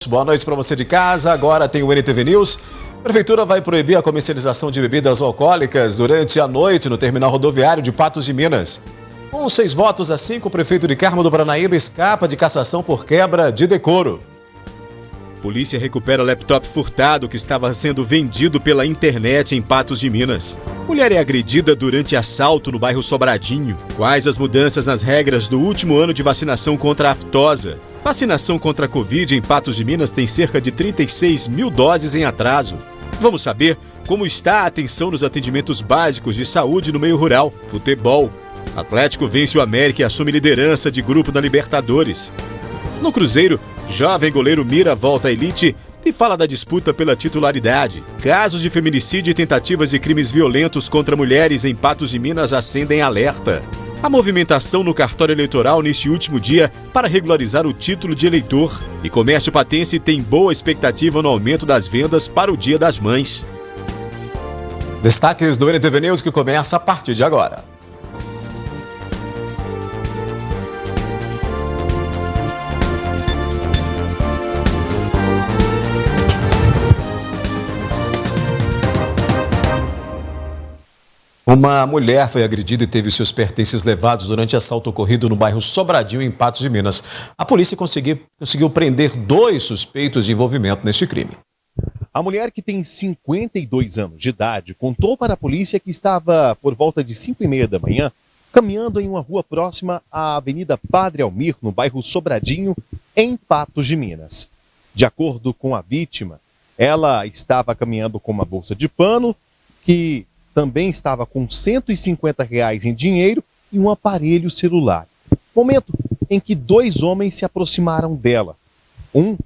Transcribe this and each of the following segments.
Boa noite para você de casa. Agora tem o NTV News. A Prefeitura vai proibir a comercialização de bebidas alcoólicas durante a noite no terminal rodoviário de Patos de Minas. Com 6 votos a 5, o prefeito de Carmo do Paranaíba escapa de cassação por quebra de decoro. Polícia recupera laptop furtado que estava sendo vendido pela internet em Patos de Minas. Mulher é agredida durante assalto no bairro Sobradinho. Quais as mudanças nas regras do último ano de vacinação contra a aftosa? Vacinação contra a Covid em Patos de Minas tem cerca de 36 mil doses em atraso. Vamos saber como está a atenção nos atendimentos básicos de saúde no meio rural. Futebol. Atlético vence o América e assume liderança de grupo da Libertadores. No Cruzeiro, jovem goleiro mira a volta à elite e fala da disputa pela titularidade. Casos de feminicídio e tentativas de crimes violentos contra mulheres em Patos de Minas acendem alerta. A movimentação no cartório eleitoral neste último dia para regularizar o título de eleitor. E Comércio Patense tem boa expectativa no aumento das vendas para o Dia das Mães. Destaques do NTV News que começa a partir de agora. Uma mulher foi agredida e teve seus pertences levados durante assalto ocorrido no bairro Sobradinho, em Patos de Minas. A polícia conseguiu prender 2 suspeitos de envolvimento neste crime. A mulher, que tem 52 anos de idade, contou para a polícia que estava por volta de 5h30 da manhã, caminhando em uma rua próxima à Avenida Padre Almir, no bairro Sobradinho, em Patos de Minas. De acordo com a vítima, ela estava caminhando com uma bolsa de pano que também estava com R$150 em dinheiro e um aparelho celular. Momento em que 2 homens se aproximaram dela. Um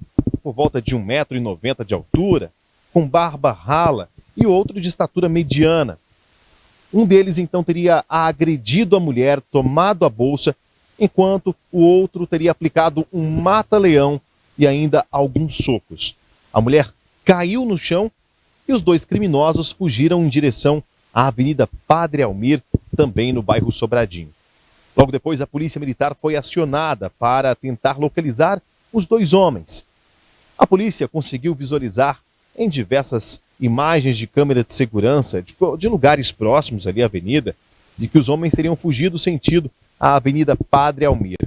por volta de 1,90 m de altura, com barba rala, e outro de estatura mediana. Um deles então teria agredido a mulher, tomado a bolsa, enquanto o outro teria aplicado um mata-leão e ainda alguns socos. A mulher caiu no chão e os 2 criminosos fugiram em direção à Avenida Padre Almir, também no bairro Sobradinho. Logo depois, a Polícia Militar foi acionada para tentar localizar os 2 homens. A polícia conseguiu visualizar em diversas imagens de câmera de segurança de lugares próximos ali à avenida, de que os homens teriam fugido sentido à Avenida Padre Almir.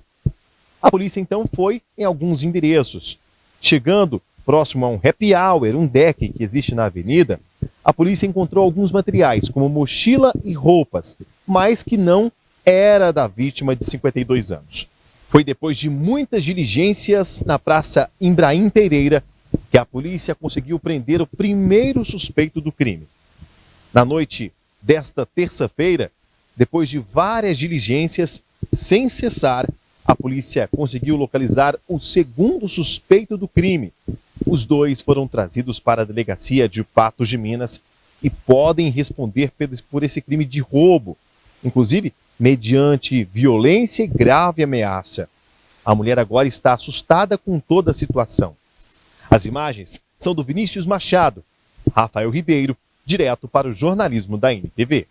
A polícia então foi em alguns endereços. Chegando próximo a um happy hour, um deck que existe na avenida, a polícia encontrou alguns materiais, como mochila e roupas, mas que não era da vítima de 52 anos. Foi depois de muitas diligências na Praça Imbraim Pereira que a polícia conseguiu prender o primeiro suspeito do crime. Na noite desta terça-feira, depois de várias diligências sem cessar, a polícia conseguiu localizar o segundo suspeito do crime. Os 2 foram trazidos para a delegacia de Patos de Minas e podem responder por esse crime de roubo, inclusive mediante violência e grave ameaça. A mulher agora está assustada com toda a situação. As imagens são do Vinícius Machado. Rafael Ribeiro, direto para o jornalismo da NTV.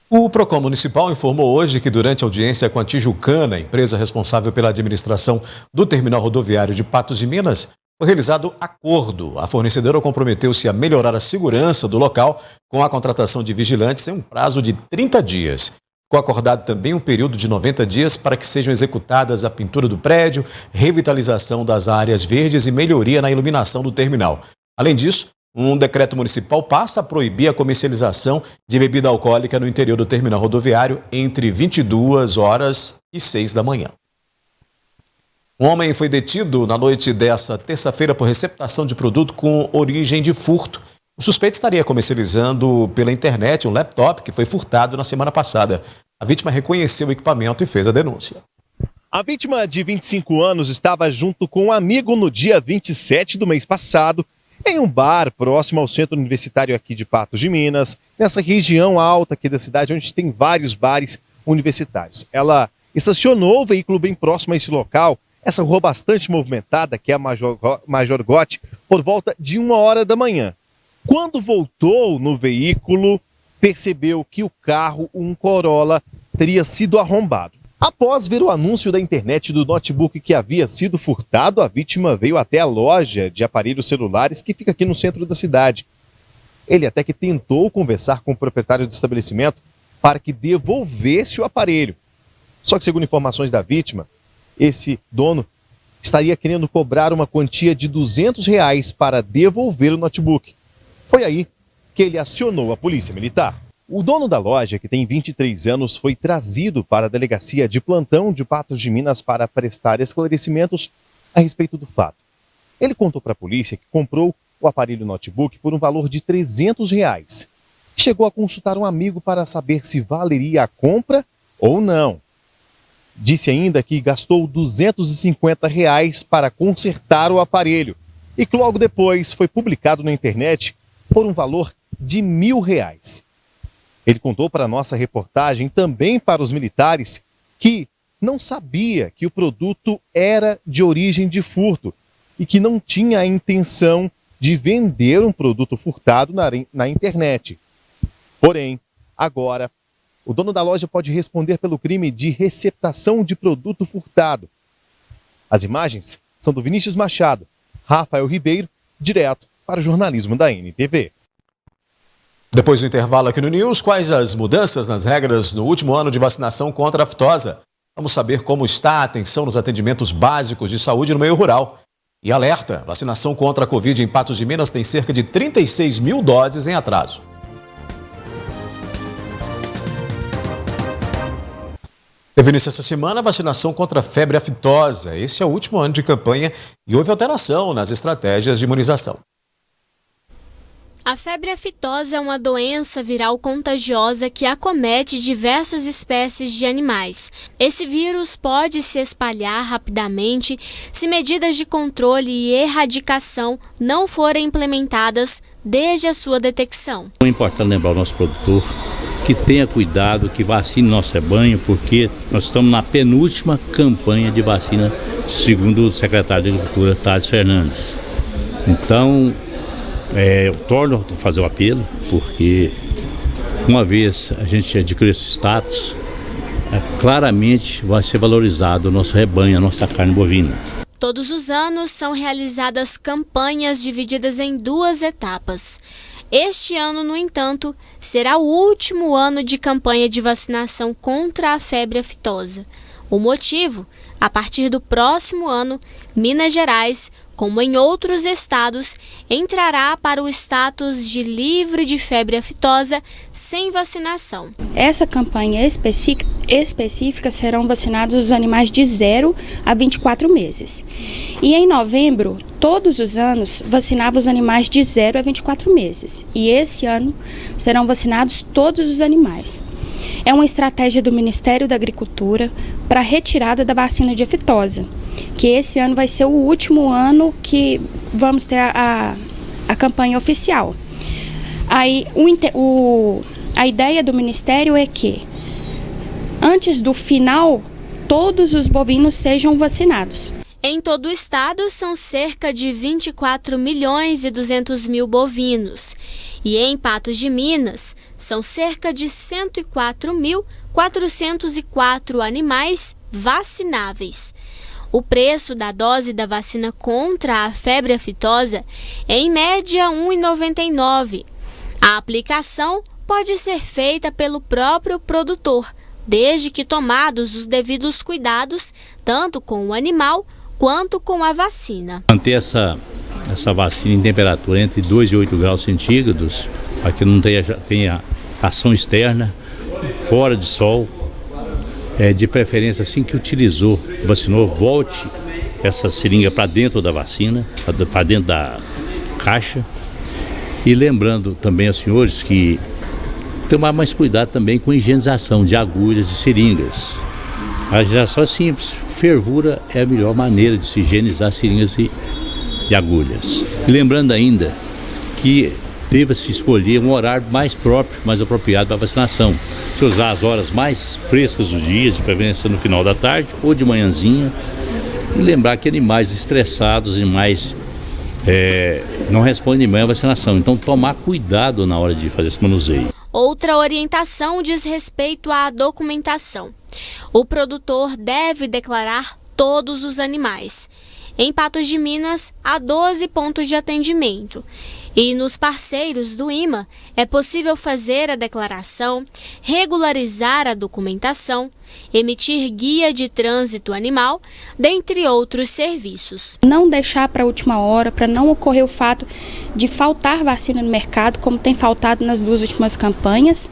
O Procon Municipal informou hoje que durante a audiência com a Tijucana, empresa responsável pela administração do terminal rodoviário de Patos de Minas, foi realizado acordo. A fornecedora comprometeu-se a melhorar a segurança do local com a contratação de vigilantes em um prazo de 30 dias. Ficou acordado também um período de 90 dias para que sejam executadas a pintura do prédio, revitalização das áreas verdes e melhoria na iluminação do terminal. Além disso, um decreto municipal passa a proibir a comercialização de bebida alcoólica no interior do terminal rodoviário entre 22 horas e 6 da manhã. Um homem foi detido na noite dessa terça-feira por receptação de produto com origem de furto. O suspeito estaria comercializando pela internet um laptop que foi furtado na semana passada. A vítima reconheceu o equipamento e fez a denúncia. A vítima, de 25 anos, estava junto com um amigo no dia 27 do mês passado, em um bar próximo ao centro universitário aqui de Patos de Minas, nessa região alta aqui da cidade, onde tem vários bares universitários. Ela estacionou o veículo bem próximo a esse local, essa rua bastante movimentada, que é a Major Gotti, por volta de 1h da manhã. Quando voltou no veículo, percebeu que o carro, um Corolla, teria sido arrombado. Após ver o anúncio da internet do notebook que havia sido furtado, a vítima veio até a loja de aparelhos celulares que fica aqui no centro da cidade. Ele até que tentou conversar com o proprietário do estabelecimento para que devolvesse o aparelho. Só que, segundo informações da vítima, esse dono estaria querendo cobrar uma quantia de R$200 para devolver o notebook. Foi aí que ele acionou a polícia militar. O dono da loja, que tem 23 anos, foi trazido para a delegacia de plantão de Patos de Minas para prestar esclarecimentos a respeito do fato. Ele contou para a polícia que comprou o aparelho notebook por um valor de R$300. Chegou a consultar um amigo para saber se valeria a compra ou não. Disse ainda que gastou R$250 para consertar o aparelho e que logo depois foi publicado na internet por um valor de R$1.000. Ele contou para a nossa reportagem, também para os militares, que não sabia que o produto era de origem de furto e que não tinha a intenção de vender um produto furtado na internet. Porém, agora, o dono da loja pode responder pelo crime de receptação de produto furtado. As imagens são do Vinícius Machado, Rafael Ribeiro, direto para o jornalismo da NTV. Depois do intervalo aqui no News, quais as mudanças nas regras no último ano de vacinação contra a aftosa? Vamos saber como está a atenção nos atendimentos básicos de saúde no meio rural. E alerta, vacinação contra a Covid em Patos de Minas tem cerca de 36 mil doses em atraso. Teve início essa semana a vacinação contra a febre aftosa. Esse é o último ano de campanha e houve alteração nas estratégias de imunização. A febre aftosa é uma doença viral contagiosa que acomete diversas espécies de animais. Esse vírus pode se espalhar rapidamente se medidas de controle e erradicação não forem implementadas desde a sua detecção. É importante lembrar o nosso produtor que tenha cuidado, que vacine nosso rebanho, porque nós estamos na penúltima campanha de vacina, segundo o secretário de Agricultura, Thales Fernandes. Então, eu torno a fazer o apelo, porque uma vez a gente adquiriu esse status, claramente vai ser valorizado o nosso rebanho, a nossa carne bovina. Todos os anos são realizadas campanhas divididas em 2 etapas. Este ano, no entanto, será o último ano de campanha de vacinação contra a febre aftosa. O motivo? A partir do próximo ano, Minas Gerais, como em outros estados, entrará para o status de livre de febre aftosa sem vacinação. Essa campanha específica serão vacinados os animais de 0 a 24 meses. E em novembro, todos os anos, vacinava os animais de 0 a 24 meses. E esse ano serão vacinados todos os animais. É uma estratégia do Ministério da Agricultura para a retirada da vacina de aftosa, que esse ano vai ser o último ano que vamos ter a campanha oficial. Aí, a ideia do Ministério é que, antes do final, todos os bovinos sejam vacinados. Em todo o estado, são cerca de 24.200.000 bovinos. E em Patos de Minas, são cerca de 104.404 animais vacináveis. O preço da dose da vacina contra a febre aftosa é, em média, R$ 1,99. A aplicação pode ser feita pelo próprio produtor, desde que tomados os devidos cuidados, tanto com o animal quanto com a vacina. Manter essa vacina em temperatura entre 2 e 8 graus centígrados, para que não tenha ação externa, fora de sol, de preferência assim que vacinou, volte essa seringa para dentro da vacina, para dentro da caixa. E lembrando também aos senhores que tomar mais cuidado também com a higienização de agulhas e seringas. A higienização é simples, fervura é a melhor maneira de se higienizar seringas e agulhas. Lembrando ainda que deva-se escolher um horário mais próprio, mais apropriado para a vacinação. Se usar as horas mais frescas dos dias, de preferência no final da tarde ou de manhãzinha. E lembrar que animais estressados, animais não respondem bem à vacinação. Então tomar cuidado na hora de fazer esse manuseio. Outra orientação diz respeito à documentação. O produtor deve declarar todos os animais. Em Patos de Minas, há 12 pontos de atendimento. E nos parceiros do IMA é possível fazer a declaração, regularizar a documentação, emitir guia de trânsito animal, dentre outros serviços. Não deixar para a última hora, para não ocorrer o fato de faltar vacina no mercado, como tem faltado nas 2 últimas campanhas,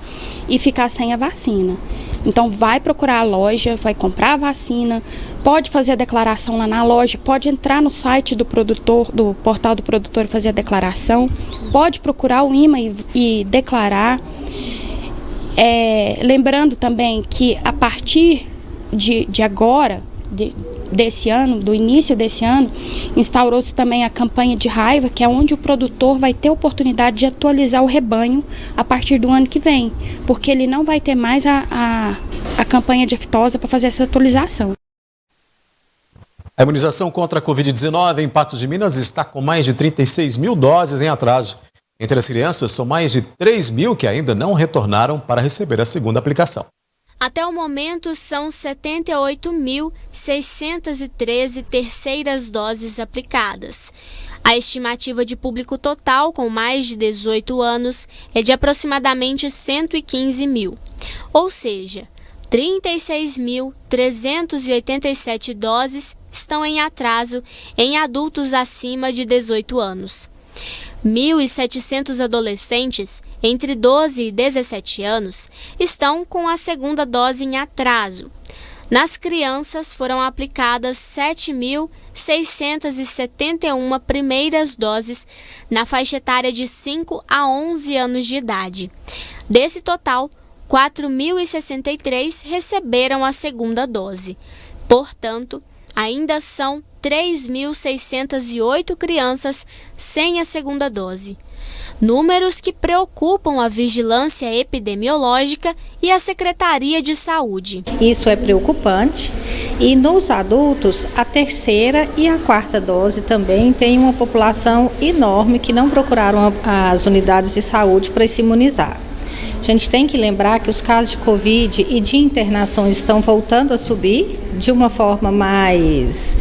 e ficar sem a vacina. Então vai procurar a loja, vai comprar a vacina, pode fazer a declaração lá na loja, pode entrar no site do produtor, do portal do produtor e fazer a declaração, pode procurar o IMA e declarar. Lembrando também que a partir de agora, desse ano, do início desse ano, instaurou-se também a campanha de raiva, que é onde o produtor vai ter oportunidade de atualizar o rebanho a partir do ano que vem, porque ele não vai ter mais a campanha de aftosa para fazer essa atualização. A imunização contra a Covid-19 em Patos de Minas está com mais de 36 mil doses em atraso. Entre as crianças, são mais de 3 mil que ainda não retornaram para receber a segunda aplicação. Até o momento, são 78.613 terceiras doses aplicadas. A estimativa de público total com mais de 18 anos é de aproximadamente 115 mil, ou seja, 36.387 doses estão em atraso em adultos acima de 18 anos. 1.700 adolescentes entre 12 e 17 anos estão com a segunda dose em atraso. Nas crianças foram aplicadas 7.671 primeiras doses na faixa etária de 5 a 11 anos de idade. Desse total, 4.063 receberam a segunda dose. Portanto, ainda são 3.608 crianças sem a segunda dose. Números que preocupam a vigilância epidemiológica e a Secretaria de Saúde. Isso é preocupante e nos adultos a terceira e a quarta dose também tem uma população enorme que não procuraram as unidades de saúde para se imunizar. A gente tem que lembrar que os casos de Covid e de internações estão voltando a subir de uma forma mais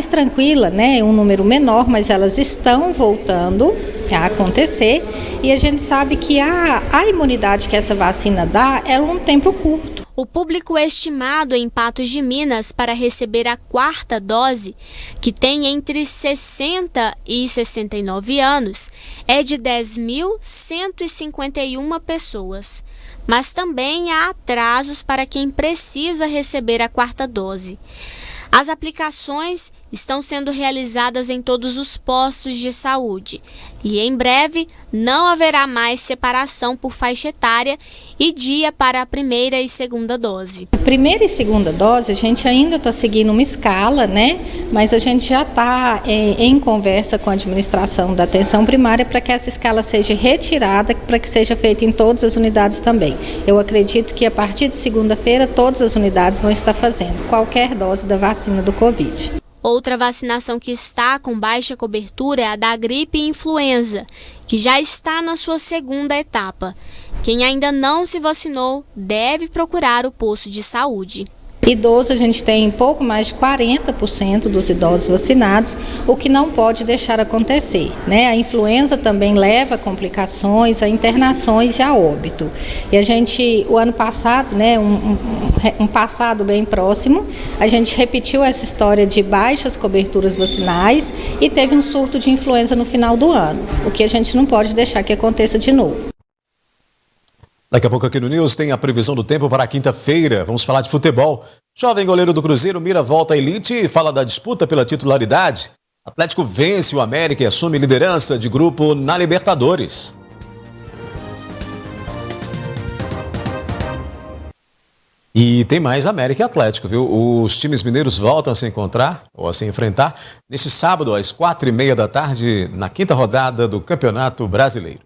tranquila, né? Um número menor, mas elas estão voltando a acontecer e a gente sabe que a imunidade que essa vacina dá é um tempo curto. O público estimado em Patos de Minas para receber a quarta dose, que tem entre 60 e 69 anos, é de 10.151 pessoas. Mas também há atrasos para quem precisa receber a quarta dose. As aplicações estão sendo realizadas em todos os postos de saúde e, em breve, não haverá mais separação por faixa etária e dia para a primeira e segunda dose. A primeira e segunda dose, a gente ainda está seguindo uma escala, né? Mas a gente já está em conversa com a administração da atenção primária para que essa escala seja retirada, para que seja feita em todas as unidades também. Eu acredito que a partir de segunda-feira todas as unidades vão estar fazendo qualquer dose da vacina do Covid. Outra vacinação que está com baixa cobertura é a da gripe e influenza, que já está na sua segunda etapa. Quem ainda não se vacinou deve procurar o posto de saúde. Idoso, a gente tem pouco mais de 40% dos idosos vacinados, o que não pode deixar acontecer, né? A influenza também leva a complicações, a internações e a óbito. E a gente, o ano passado, né, um passado bem próximo, a gente repetiu essa história de baixas coberturas vacinais e teve um surto de influenza no final do ano, o que a gente não pode deixar que aconteça de novo. Daqui a pouco aqui no News tem a previsão do tempo para a quinta-feira. Vamos falar de futebol. Jovem goleiro do Cruzeiro mira volta à elite e fala da disputa pela titularidade. Atlético vence o América e assume liderança de grupo na Libertadores. E tem mais América e Atlético, viu? Os times mineiros voltam a se encontrar, ou a se enfrentar, neste sábado às 4h30 da tarde, na quinta rodada do Campeonato Brasileiro.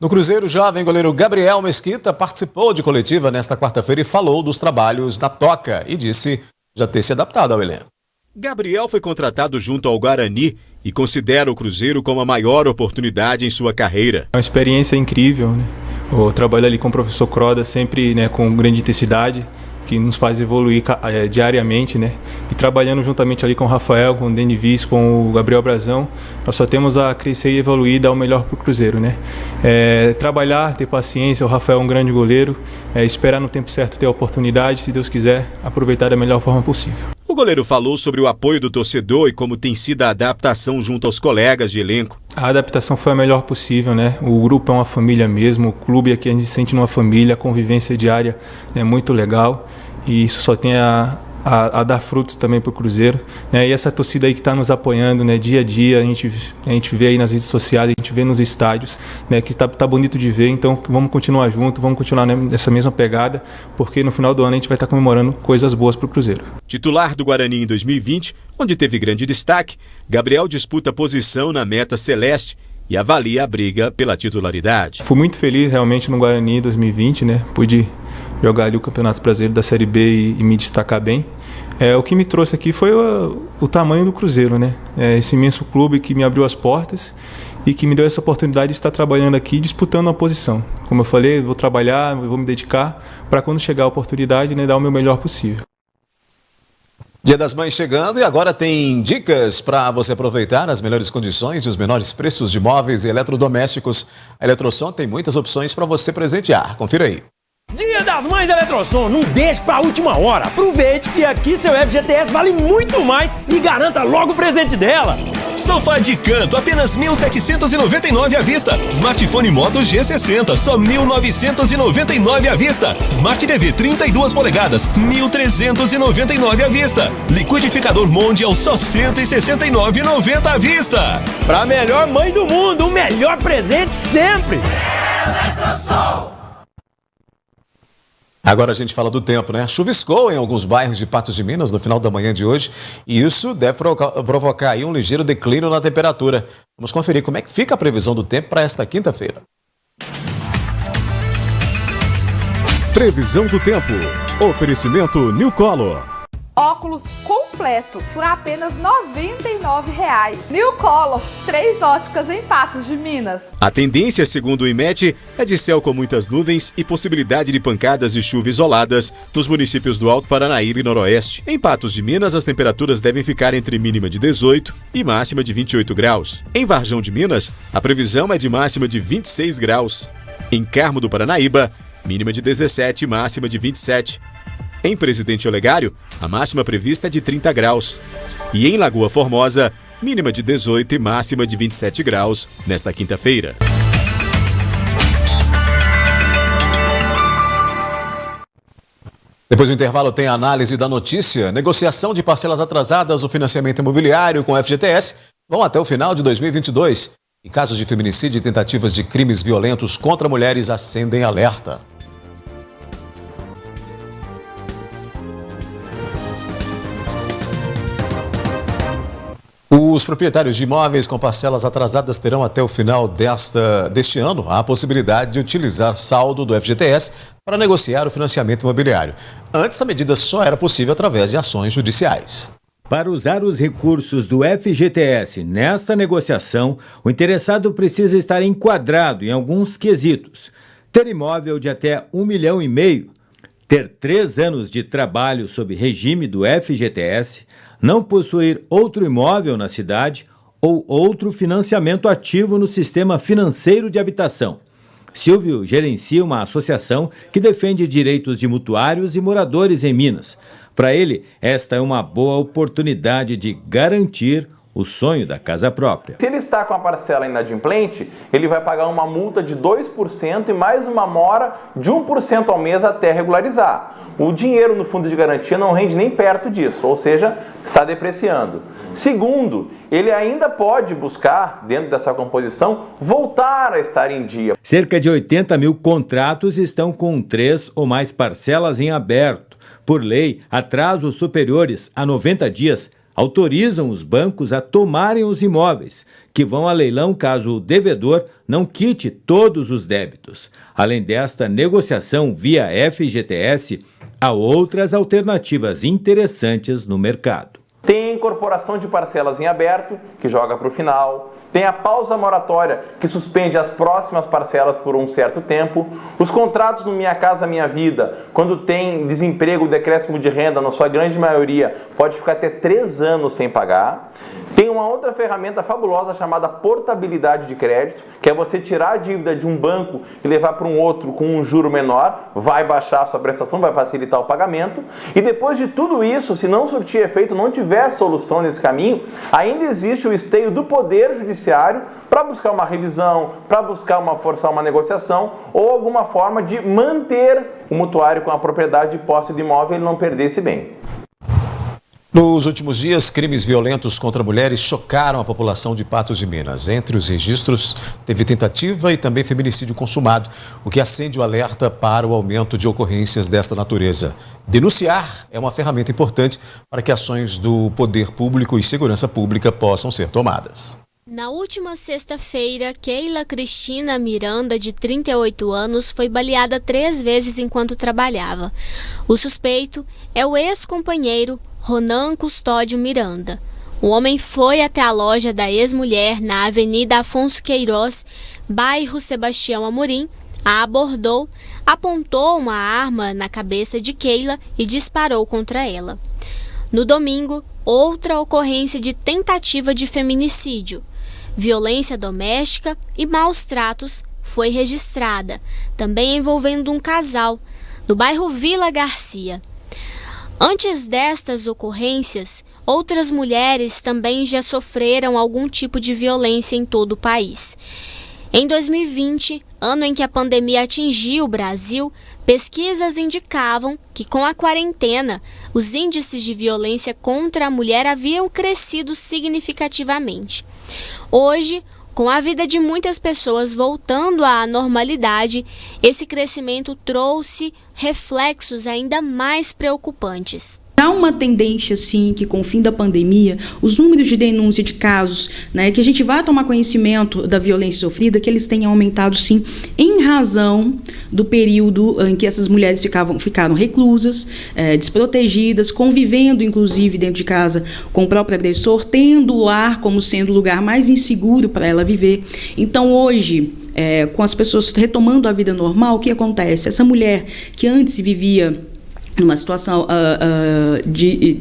No Cruzeiro, o jovem goleiro Gabriel Mesquita participou de coletiva nesta quarta-feira e falou dos trabalhos na toca e disse já ter se adaptado ao elenco. Gabriel foi contratado junto ao Guarani e considera o Cruzeiro como a maior oportunidade em sua carreira. É uma experiência incrível, né? O trabalho ali com o professor Croda sempre, né, com grande intensidade, que nos faz evoluir diariamente, né? E trabalhando juntamente ali com o Rafael, com o Denivis, com o Gabriel Brazão, nós só temos a crescer e evoluir e dar o melhor para o Cruzeiro, né? Trabalhar, ter paciência, o Rafael é um grande goleiro, esperar no tempo certo ter a oportunidade, se Deus quiser, aproveitar da melhor forma possível. O goleiro falou sobre o apoio do torcedor e como tem sido a adaptação junto aos colegas de elenco. A adaptação foi a melhor possível, né? O grupo é uma família mesmo, o clube aqui a gente se sente numa família, a convivência diária é muito legal e isso só tem a dar frutos também para o Cruzeiro, né? E essa torcida aí que está nos apoiando, né? Dia a dia, a gente vê aí nas redes sociais, a gente vê nos estádios, né? Que tá bonito de ver, então vamos continuar junto, vamos continuar nessa mesma pegada, porque no final do ano a gente vai estar comemorando coisas boas para o Cruzeiro. Titular do Guarani em 2020, onde teve grande destaque, Gabriel disputa posição na meta celeste e avalia a briga pela titularidade. Fui muito feliz realmente no Guarani em 2020, né? Pude jogar ali o Campeonato Brasileiro da Série B e me destacar bem. O que me trouxe aqui foi o tamanho do Cruzeiro, né? Esse imenso clube que me abriu as portas e que me deu essa oportunidade de estar trabalhando aqui, disputando uma posição. Como eu falei, vou trabalhar, vou me dedicar para quando chegar a oportunidade, né, dar o meu melhor possível. Dia das Mães chegando e agora tem dicas para você aproveitar as melhores condições e os menores preços de móveis e eletrodomésticos. A Eletrosom tem muitas opções para você presentear. Confira aí. Dia das Mães Eletrosom, não deixe para a última hora. Aproveite que aqui seu FGTS vale muito mais e garanta logo o presente dela. Sofá de canto, apenas R$ 1.799 à vista. Smartphone Moto G60, só R$ 1.999 à vista. Smart TV 32 polegadas, R$ 1.399 à vista. Liquidificador Mondial, só R$ 169,90 à vista. Pra melhor mãe do mundo, o melhor presente sempre. Eletrosom. Agora a gente fala do tempo, né? Chuviscou em alguns bairros de Patos de Minas no final da manhã de hoje e isso deve provocar aí um ligeiro declínio na temperatura. Vamos conferir como é que fica a previsão do tempo para esta quinta-feira. Previsão do tempo. Oferecimento New Color. Óculos completo por apenas R$ 99,00. New Color, 3 óticas em Patos de Minas. A tendência, segundo o IMET, é de céu com muitas nuvens e possibilidade de pancadas de chuva isoladas nos municípios do Alto Paranaíba e Noroeste. Em Patos de Minas, as temperaturas devem ficar entre mínima de 18 e máxima de 28 graus. Em Varjão de Minas, a previsão é de máxima de 26 graus. Em Carmo do Paranaíba, mínima de 17 e máxima de 27. Em Presidente Olegário, a máxima prevista é de 30 graus. E em Lagoa Formosa, mínima de 18 e máxima de 27 graus nesta quinta-feira. Depois do intervalo tem a análise da notícia. Negociação de parcelas atrasadas do financiamento imobiliário com o FGTS vão até o final de 2022. E casos de feminicídio e tentativas de crimes violentos contra mulheres acendem alerta. Os proprietários de imóveis com parcelas atrasadas terão até o final deste ano a possibilidade de utilizar saldo do FGTS para negociar o financiamento imobiliário. Antes, a medida só era possível através de ações judiciais. Para usar os recursos do FGTS nesta negociação, o interessado precisa estar enquadrado em alguns quesitos: ter imóvel de até R$ 1,5 milhão, ter 3 anos de trabalho sob regime do FGTS, não possuir outro imóvel na cidade ou outro financiamento ativo no sistema financeiro de habitação. Silvio gerencia uma associação que defende direitos de mutuários e moradores em Minas. Para ele, esta é uma boa oportunidade de garantir o sonho da casa própria. Se ele está com a parcela inadimplente, ele vai pagar uma multa de 2% e mais uma mora de 1% ao mês até regularizar. O dinheiro no fundo de garantia não rende nem perto disso, ou seja, está depreciando. Segundo, ele ainda pode buscar, dentro dessa composição, voltar a estar em dia. Cerca de 80 mil contratos estão com 3 ou mais parcelas em aberto. Por lei, atrasos superiores a 90 dias autorizam os bancos a tomarem os imóveis, que vão a leilão caso o devedor não quite todos os débitos. Além desta negociação via FGTS, há outras alternativas interessantes no mercado. Tem a incorporação de parcelas em aberto, que joga para o final. Tem a pausa moratória, que suspende as próximas parcelas por um certo tempo. Os contratos no Minha Casa Minha Vida, quando tem desemprego, decréscimo de renda, na sua grande maioria, pode ficar até 3 anos sem pagar. Tem uma outra ferramenta fabulosa chamada portabilidade de crédito, que é você tirar a dívida de um banco e levar para um outro com um juro menor, vai baixar a sua prestação, vai facilitar o pagamento. E depois de tudo isso, se não surtir efeito, não tiver solução nesse caminho, ainda existe o esteio do Poder Judiciário para buscar uma revisão, para buscar forçar uma negociação ou alguma forma de manter o mutuário com a propriedade de posse do imóvel e ele não perder esse bem. Nos últimos dias, crimes violentos contra mulheres chocaram a população de Patos de Minas. Entre os registros, teve tentativa e também feminicídio consumado, o que acende o alerta para o aumento de ocorrências desta natureza. Denunciar é uma ferramenta importante para que ações do poder público e segurança pública possam ser tomadas. Na última sexta-feira, Keila Cristina Miranda, de 38 anos, foi baleada 3 vezes enquanto trabalhava. O suspeito é o ex-companheiro Ronan Custódio Miranda. O homem foi até a loja da ex-mulher na Avenida Afonso Queiroz, bairro Sebastião Amorim, a abordou, apontou uma arma na cabeça de Keila e disparou contra ela. No domingo, outra ocorrência de tentativa de feminicídio. Violência doméstica e maus tratos foi registrada, também envolvendo um casal, no bairro Vila Garcia. Antes destas ocorrências, outras mulheres também já sofreram algum tipo de violência em todo o país. Em 2020, ano em que a pandemia atingiu o Brasil, pesquisas indicavam que com a quarentena, os índices de violência contra a mulher haviam crescido significativamente. Hoje, com a vida de muitas pessoas voltando à normalidade, esse crescimento trouxe reflexos ainda mais preocupantes. Há uma tendência, sim, que com o fim da pandemia, os números de denúncia de casos, que a gente vai tomar conhecimento da violência sofrida, que eles tenham aumentado, sim, em razão do período em que essas mulheres ficaram reclusas, desprotegidas, convivendo, inclusive, dentro de casa com o próprio agressor, tendo o lar como sendo o lugar mais inseguro para ela viver. Então, hoje, com as pessoas retomando a vida normal, o que acontece? Essa mulher que antes vivia numa situação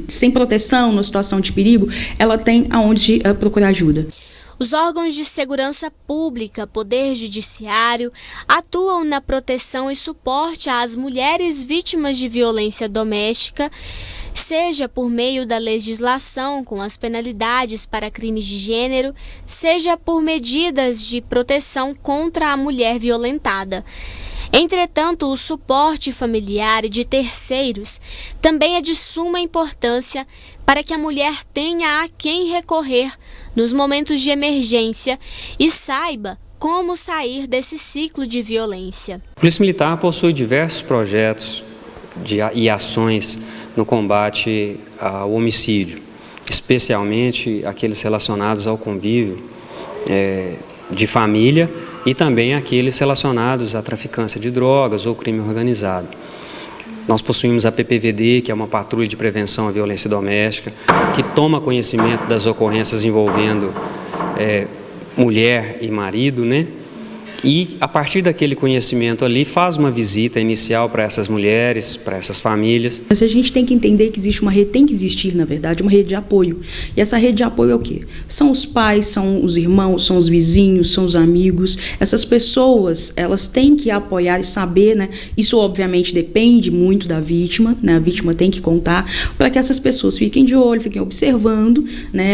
sem proteção, numa situação de perigo, ela tem aonde procurar ajuda. Os órgãos de segurança pública, Poder Judiciário, atuam na proteção e suporte às mulheres vítimas de violência doméstica, seja por meio da legislação com as penalidades para crimes de gênero, seja por medidas de proteção contra a mulher violentada. Entretanto, o suporte familiar e de terceiros também é de suma importância para que a mulher tenha a quem recorrer nos momentos de emergência e saiba como sair desse ciclo de violência. A Polícia Militar possui diversos projetos e ações no combate ao homicídio, especialmente aqueles relacionados ao convívio de família e também aqueles relacionados à traficância de drogas ou crime organizado. Nós possuímos a PPVD, que é uma patrulha de prevenção à violência doméstica, que toma conhecimento das ocorrências envolvendo mulher e marido, E, a partir daquele conhecimento ali, faz uma visita inicial para essas mulheres, para essas famílias. Mas a gente tem que entender que existe uma rede, tem que existir, na verdade, uma rede de apoio. E essa rede de apoio é o quê? São os pais, são os irmãos, são os vizinhos, são os amigos. Essas pessoas, elas têm que apoiar e saber, Isso, obviamente, depende muito da vítima, A vítima tem que contar, para que essas pessoas fiquem de olho, fiquem observando,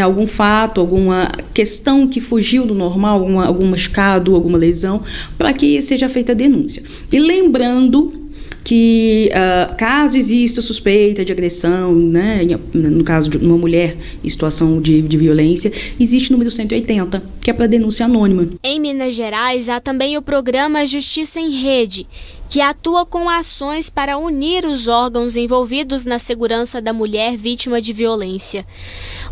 algum fato, alguma questão que fugiu do normal, algum machucado, alguma lesão, para que seja feita a denúncia. E lembrando que caso exista suspeita de agressão, no caso de uma mulher em situação de violência, existe o número 180, que é para denúncia anônima. Em Minas Gerais, há também o programa Justiça em Rede, que atua com ações para unir os órgãos envolvidos na segurança da mulher vítima de violência.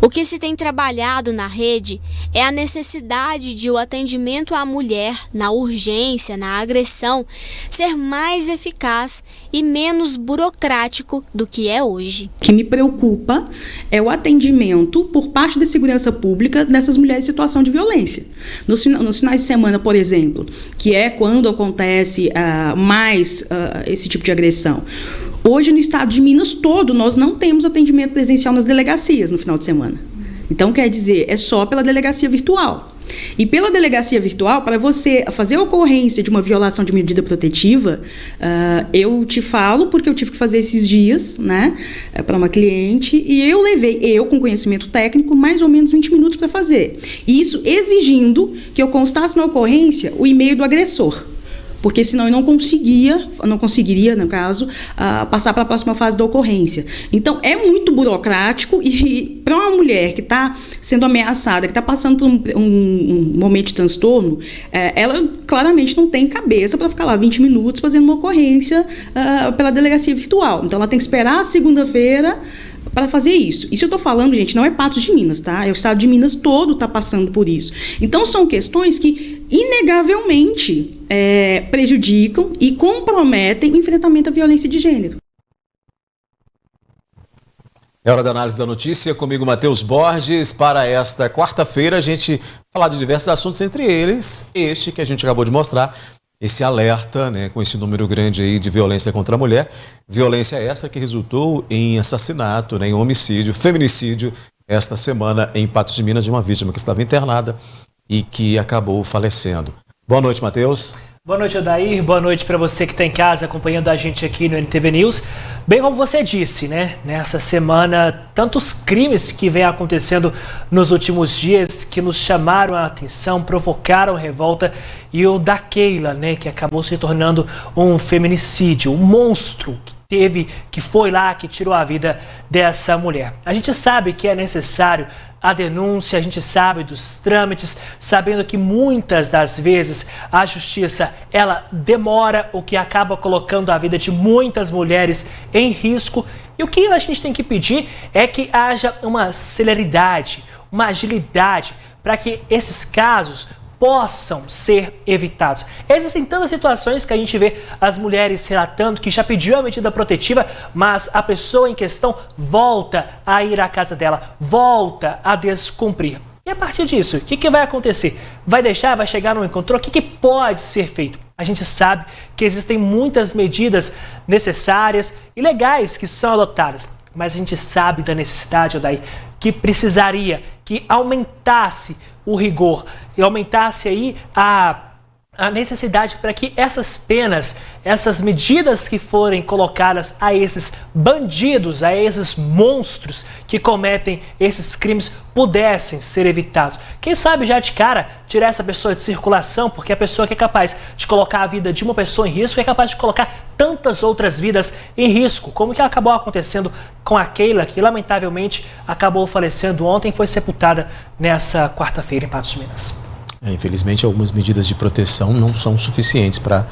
O que se tem trabalhado na rede é a necessidade de o atendimento à mulher na urgência, na agressão, ser mais eficaz e menos burocrático do que é hoje. O que me preocupa é o atendimento por parte da segurança pública dessas mulheres em situação de violência. Nos finais de semana, por exemplo, que é quando acontece mais esse tipo de agressão. Hoje, no estado de Minas todo, nós não temos atendimento presencial nas delegacias no final de semana. Então, quer dizer, é só pela delegacia virtual. E pela delegacia virtual, para você fazer a ocorrência de uma violação de medida protetiva, eu te falo, porque eu tive que fazer esses dias, né, para uma cliente, e eu levei, com conhecimento técnico, mais ou menos 20 minutos para fazer. E isso exigindo que eu constasse na ocorrência o e-mail do agressor. Porque senão eu não conseguiria, no caso, passar para a próxima fase da ocorrência. Então, é muito burocrático e para uma mulher que está sendo ameaçada, que está passando por um momento de transtorno, ela claramente não tem cabeça para ficar lá 20 minutos fazendo uma ocorrência pela delegacia virtual. Então, ela tem que esperar a segunda-feira para fazer isso. Isso eu estou falando, gente, não é Patos de Minas, tá? É o estado de Minas todo está passando por isso. Então, são questões que, inegavelmente, prejudicam e comprometem o enfrentamento à violência de gênero. É hora da análise da notícia, comigo Matheus Borges. Para esta quarta-feira, a gente falar de diversos assuntos, entre eles este que a gente acabou de mostrar, esse alerta, né, com esse número grande aí de violência contra a mulher, violência essa que resultou em assassinato, né, em homicídio, feminicídio, esta semana em Patos de Minas, de uma vítima que estava internada e que acabou falecendo. Boa noite, Matheus. Boa noite, Odair. Boa noite para você que está em casa acompanhando a gente aqui no NTV News. Bem como você disse, né? Nessa semana, tantos crimes que vem acontecendo nos últimos dias que nos chamaram a atenção, provocaram revolta, e o da Keila, né? Que acabou se tornando um feminicídio, um monstro que foi lá, que tirou a vida dessa mulher. A gente sabe que é necessário a denúncia, a gente sabe dos trâmites, sabendo que muitas das vezes a justiça, ela demora, o que acaba colocando a vida de muitas mulheres em risco. E o que a gente tem que pedir é que haja uma celeridade, uma agilidade, para que esses casos possam ser evitados. Existem tantas situações que a gente vê as mulheres relatando que já pediu a medida protetiva, mas a pessoa em questão volta a ir à casa dela, volta a descumprir. E a partir disso, o que vai acontecer? Vai chegar no encontro? O que pode ser feito? A gente sabe que existem muitas medidas necessárias e legais que são adotadas, mas a gente sabe da necessidade, Odair, que precisaria que aumentasse o rigor e aumentasse aí a necessidade para que essas penas, essas medidas que forem colocadas a esses bandidos, a esses monstros que cometem esses crimes, pudessem ser evitados. Quem sabe já de cara tirar essa pessoa de circulação, porque a pessoa que é capaz de colocar a vida de uma pessoa em risco é capaz de colocar tantas outras vidas em risco, como que acabou acontecendo com a Keila, que lamentavelmente acabou falecendo ontem e foi sepultada nessa quarta-feira em Patos de Minas. Infelizmente, algumas medidas de proteção não são suficientes para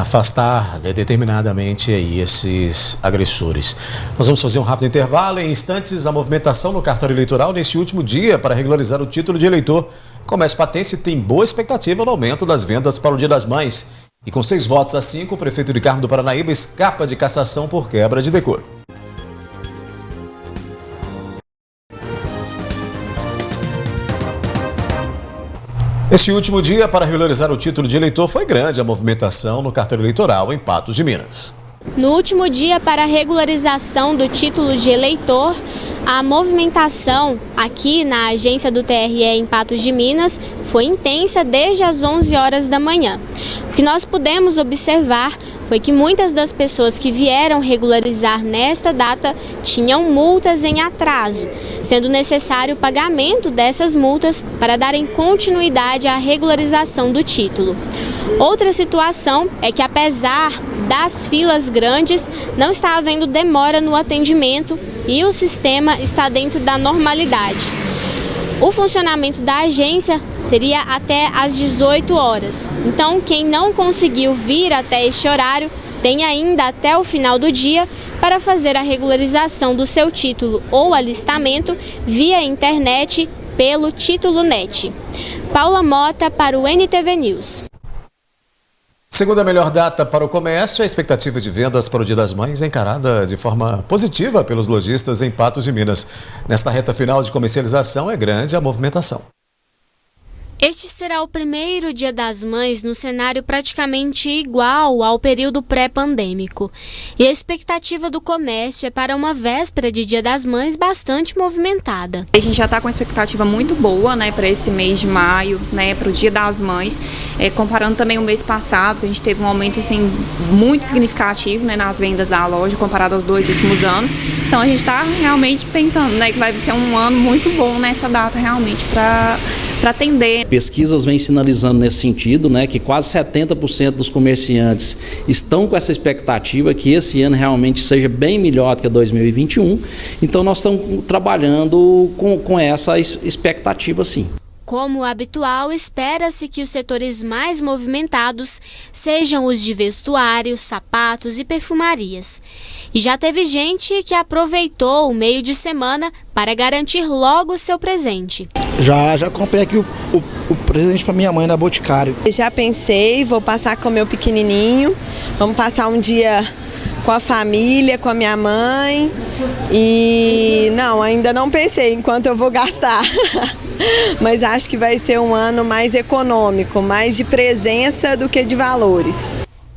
afastar determinadamente aí esses agressores. Nós vamos fazer um rápido intervalo. Em instantes, a movimentação no cartório eleitoral neste último dia para regularizar o título de eleitor. O comércio patense tem boa expectativa no aumento das vendas para o Dia das Mães. E com 6 votos a 5, o prefeito de Carmo do Paranaíba escapa de cassação por quebra de decoro. Este último dia, para regularizar o título de eleitor, foi grande a movimentação no cartório eleitoral em Patos de Minas. No último dia para a regularização do título de eleitor, a movimentação aqui na agência do TRE em Patos de Minas foi intensa desde as 11 horas da manhã. O que nós pudemos observar foi que muitas das pessoas que vieram regularizar nesta data tinham multas em atraso, sendo necessário o pagamento dessas multas para darem continuidade à regularização do título. Outra situação é que, apesar das filas grandes, não está havendo demora no atendimento e o sistema está dentro da normalidade. O funcionamento da agência seria até às 18 horas. Então, quem não conseguiu vir até este horário tem ainda até o final do dia para fazer a regularização do seu título ou alistamento via internet pelo Título Net. Paula Mota para o NTV News. Segunda melhor data para o comércio, a expectativa de vendas para o Dia das Mães é encarada de forma positiva pelos lojistas em Patos de Minas. Nesta reta final de comercialização é grande a movimentação. Este será o primeiro Dia das Mães no cenário praticamente igual ao período pré-pandêmico. E a expectativa do comércio é para uma véspera de Dia das Mães bastante movimentada. A gente já está com uma expectativa muito boa, né, para esse mês de maio, né, para o Dia das Mães. Comparando também o mês passado, que a gente teve um aumento assim, muito significativo, né, nas vendas da loja, comparado aos 2 últimos anos. Então a gente está realmente pensando, né, que vai ser um ano muito bom nessa data realmente para atender. Pesquisas vêm sinalizando nesse sentido, né, que quase 70% dos comerciantes estão com essa expectativa que esse ano realmente seja bem melhor do que 2021. Então nós estamos trabalhando com essa expectativa, sim. Como habitual, espera-se que os setores mais movimentados sejam os de vestuário, sapatos e perfumarias. E já teve gente que aproveitou o meio de semana para garantir logo seu presente. Já comprei aqui o presente para minha mãe na Boticário. Já pensei, vou passar com o meu pequenininho, vamos passar um dia com a família, com a minha mãe e não, ainda não pensei em quanto eu vou gastar. Mas acho que vai ser um ano mais econômico, mais de presença do que de valores.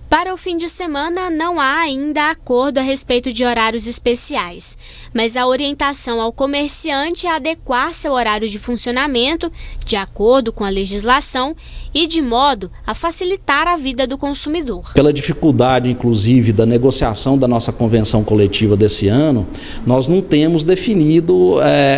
Para o fim de semana, não há ainda acordo a respeito de horários especiais, mas a orientação ao comerciante é adequar seu horário de funcionamento de acordo com a legislação e de modo a facilitar a vida do consumidor. Pela dificuldade, inclusive, da negociação da nossa convenção coletiva desse ano, nós não temos definido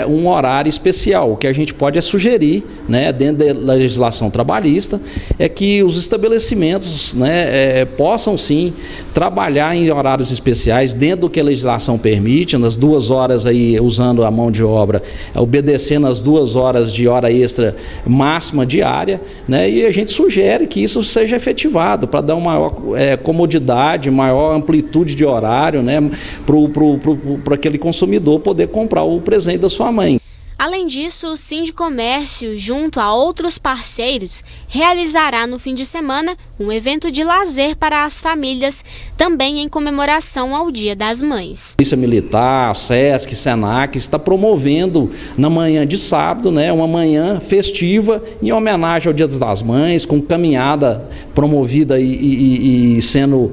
um horário especial. O que a gente pode é sugerir, né, dentro da legislação trabalhista, é que os estabelecimentos, né, possam sim trabalhar em horários especiais dentro do que a legislação permite, nas 2 horas aí usando a mão de obra, obedecendo as 2 horas de hora extra máxima diária, né? E a gente sugere que isso seja efetivado para dar uma maior comodidade, maior amplitude de horário, né, para aquele consumidor poder comprar o presente da sua mãe. Além disso, o Sindicomércio, junto a outros parceiros, realizará no fim de semana um evento de lazer para as famílias, também em comemoração ao Dia das Mães. Polícia Militar, SESC, SENAC está promovendo na manhã de sábado, né, uma manhã festiva em homenagem ao Dia das Mães, com caminhada promovida e sendo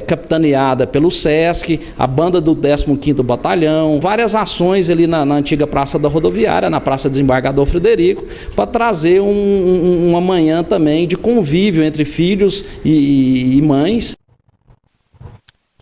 capitaneada pelo SESC, a banda do 15º Batalhão, várias ações ali na antiga Praça da Rodoviária, na Praça Desembargador Frederico, para trazer uma manhã também de convívio entre filhos e mães.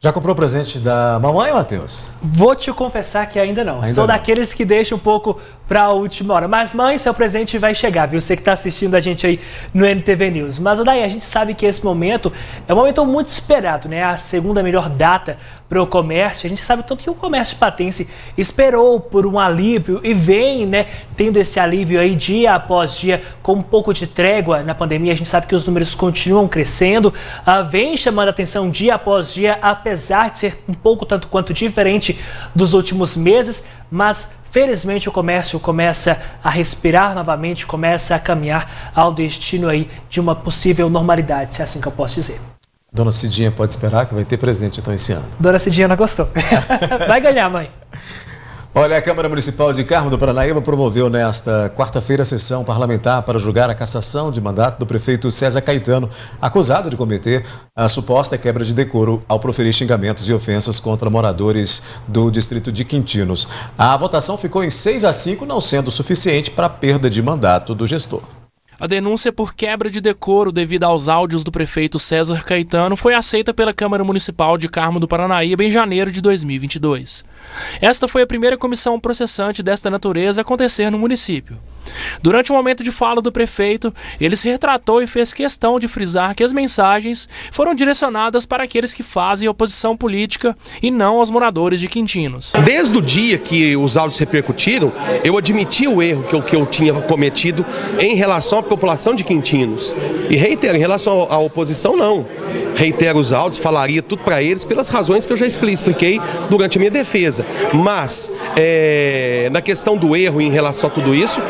Já comprou o presente da mamãe, Matheus? Vou te confessar que ainda não. Sou daqueles que deixam um pouco para a última hora. Mas, mãe, seu presente vai chegar, viu? Você que está assistindo a gente aí no NTV News. Mas, Odaí, a gente sabe que esse momento é um momento muito esperado, né? A segunda melhor data para o comércio. A gente sabe tanto que o comércio patense esperou por um alívio e vem, né, tendo esse alívio aí dia após dia, com um pouco de trégua na pandemia. A gente sabe que os números continuam crescendo, vem chamando a atenção dia após dia, apesar de ser um pouco tanto quanto diferente dos últimos meses, mas felizmente o comércio começa a respirar novamente, começa a caminhar ao destino aí de uma possível normalidade, se é assim que eu posso dizer. Dona Cidinha pode esperar que vai ter presente então esse ano. Dona Cidinha não gostou. Vai ganhar, mãe. Olha, a Câmara Municipal de Carmo do Paranaíba promoveu nesta quarta-feira a sessão parlamentar para julgar a cassação de mandato do prefeito César Caetano, acusado de cometer a suposta quebra de decoro ao proferir xingamentos e ofensas contra moradores do distrito de Quintinos. A votação ficou em 6-5, não sendo suficiente para a perda de mandato do gestor. A denúncia por quebra de decoro devido aos áudios do prefeito César Caetano foi aceita pela Câmara Municipal de Carmo do Paranaíba em janeiro de 2022. Esta foi a primeira comissão processante desta natureza a acontecer no município. Durante o momento de fala do prefeito, ele se retratou e fez questão de frisar que as mensagens foram direcionadas para aqueles que fazem oposição política e não aos moradores de Quintinos. Desde o dia que os áudios repercutiram, eu admiti o erro que eu tinha cometido em relação à população de Quintinos. E reitero, em relação à oposição, não. Reitero os áudios, falaria tudo para eles pelas razões que eu já expliquei durante a minha defesa. Mas, na questão do erro em relação a tudo isso,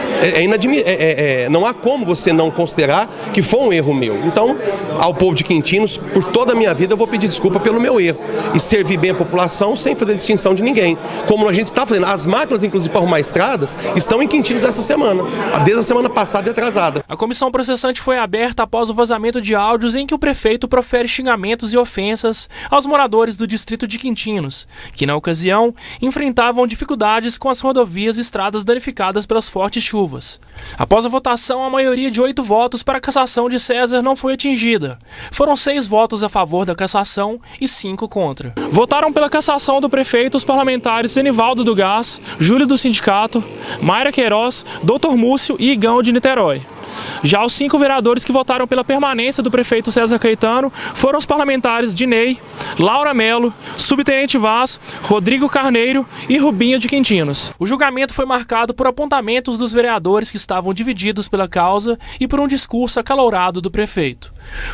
não há como você não considerar que foi um erro meu. Então, ao povo de Quintinos, por toda a minha vida, eu vou pedir desculpa pelo meu erro e servir bem a população sem fazer distinção de ninguém. Como a gente está fazendo, as máquinas, inclusive, para arrumar estradas, estão em Quintinos essa semana, desde a semana passada e atrasada. A comissão processante foi aberta após o vazamento de áudios em que o prefeito profere xingamentos e ofensas aos moradores do distrito de Quintinos, que na ocasião enfrentavam dificuldades com as rodovias e estradas danificadas pelas fortes chuvas. Após a votação, a maioria de 8 votos para a cassação de César não foi atingida. Foram 6 votos a favor da cassação e 5 contra. Votaram pela cassação do prefeito os parlamentares Zenivaldo do Gás, Júlio do Sindicato, Mayra Queiroz, Dr. Múcio e Igão de Niterói. Já os 5 vereadores que votaram pela permanência do prefeito César Caetano foram os parlamentares Dinei, Laura Melo, Subtenente Vaz, Rodrigo Carneiro e Rubinho de Quintinos. O julgamento foi marcado por apontamentos dos vereadores que estavam divididos pela causa e por um discurso acalorado do prefeito.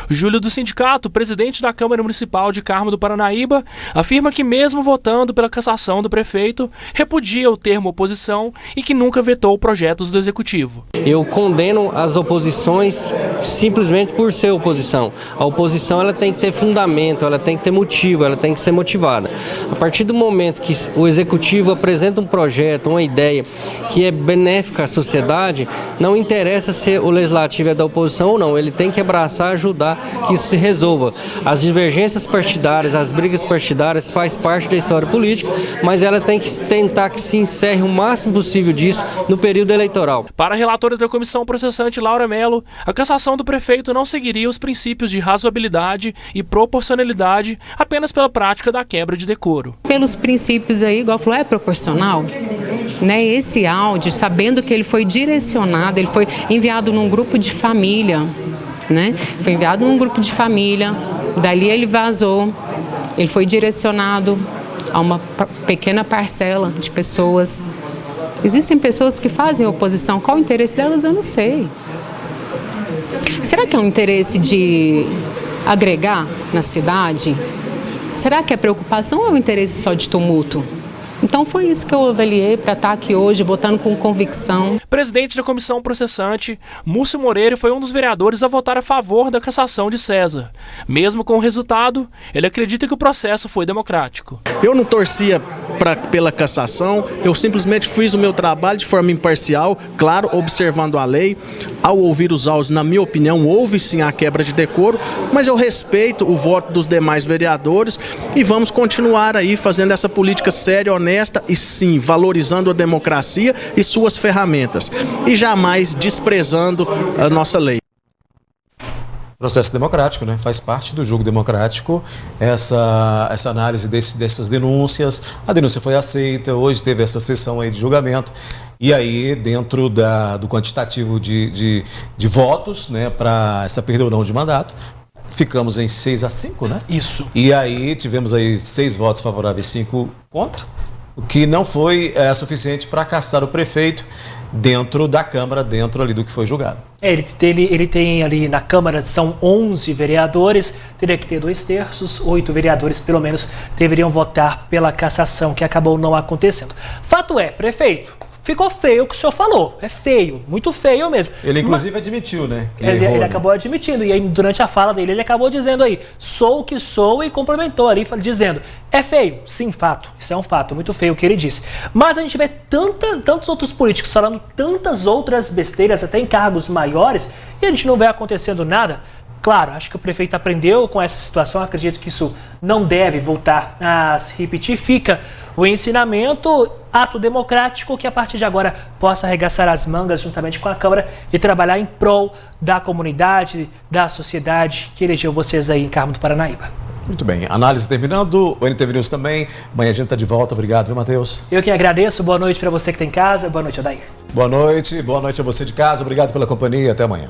Júlio do Sindicato, presidente da Câmara Municipal de Carmo do Paranaíba, afirma que mesmo votando pela cassação do prefeito, repudia o termo oposição e que nunca vetou projetos do Executivo. Eu condeno as oposições simplesmente por ser oposição. A oposição ela tem que ter fundamento, ela tem que ter motivo, ela tem que ser motivada. A partir do momento que o Executivo apresenta um projeto, uma ideia que é benéfica à sociedade, não interessa se o Legislativo é da oposição ou não, ele tem que abraçar, ajudar que isso se resolva. As divergências partidárias, as brigas partidárias faz parte da história política, mas ela tem que tentar que se encerre o máximo possível disso no período eleitoral. Para a relatora da comissão processante Laura Melo, a cassação do prefeito não seguiria os princípios de razoabilidade e proporcionalidade apenas pela prática da quebra de decoro. Pelos princípios aí, igual falou, é proporcional? Né, esse áudio, sabendo que ele foi direcionado, ele foi enviado num grupo de família, né? Foi enviado num grupo de família, dali ele vazou, ele foi direcionado a uma pequena parcela de pessoas. Existem pessoas que fazem oposição, qual o interesse delas eu não sei. Será que é um interesse de agregar na cidade? Será que é preocupação ou é um interesse só de tumulto? Então foi isso que eu avaliei para estar aqui hoje, votando com convicção. Presidente da comissão processante, Múcio Moreira foi um dos vereadores a votar a favor da cassação de César. Mesmo com o resultado, ele acredita que o processo foi democrático. Eu não torcia pela cassação, eu simplesmente fiz o meu trabalho de forma imparcial, claro, observando a lei. Ao ouvir os áudios, na minha opinião, houve sim a quebra de decoro, mas eu respeito o voto dos demais vereadores e vamos continuar aí fazendo essa política séria, honesta e sim, valorizando a democracia e suas ferramentas e jamais desprezando a nossa lei. Processo democrático, né? Faz parte do jogo democrático essa análise dessas denúncias. A denúncia foi aceita, hoje teve essa sessão aí de julgamento. E aí, dentro do quantitativo de votos, né, para essa perda ou não de mandato, ficamos em 6-5, né? Isso. E aí tivemos aí 6 votos favoráveis e 5 contra, o que não foi suficiente para cassar o prefeito dentro da Câmara, dentro ali do que foi julgado. Ele tem ali na Câmara, são 11 vereadores, teria que ter 2/3, 8 vereadores pelo menos deveriam votar pela cassação, que acabou não acontecendo. Fato é, prefeito, ficou feio o que o senhor falou, é feio, muito feio mesmo. Ele inclusive admitiu, né? Ele acabou admitindo, e aí durante a fala dele ele acabou dizendo aí, sou o que sou, e complementou ali, dizendo, é feio, sim, fato, isso é um fato, muito feio o que ele disse. Mas a gente vê tantos outros políticos falando tantas outras besteiras, até em cargos maiores, e a gente não vê acontecendo nada. Claro, acho que o prefeito aprendeu com essa situação, acredito que isso não deve voltar a se repetir, fica o ensinamento, ato democrático, que a partir de agora possa arregaçar as mangas juntamente com a Câmara e trabalhar em prol da comunidade, da sociedade que elegeu vocês aí em Carmo do Paranaíba. Muito bem, análise terminando, o NTV News também. Amanhã a gente está de volta. Obrigado, viu, Matheus? Eu que agradeço. Boa noite para você que está em casa. Boa noite, Odair. Boa noite a você de casa. Obrigado pela companhia. Até amanhã.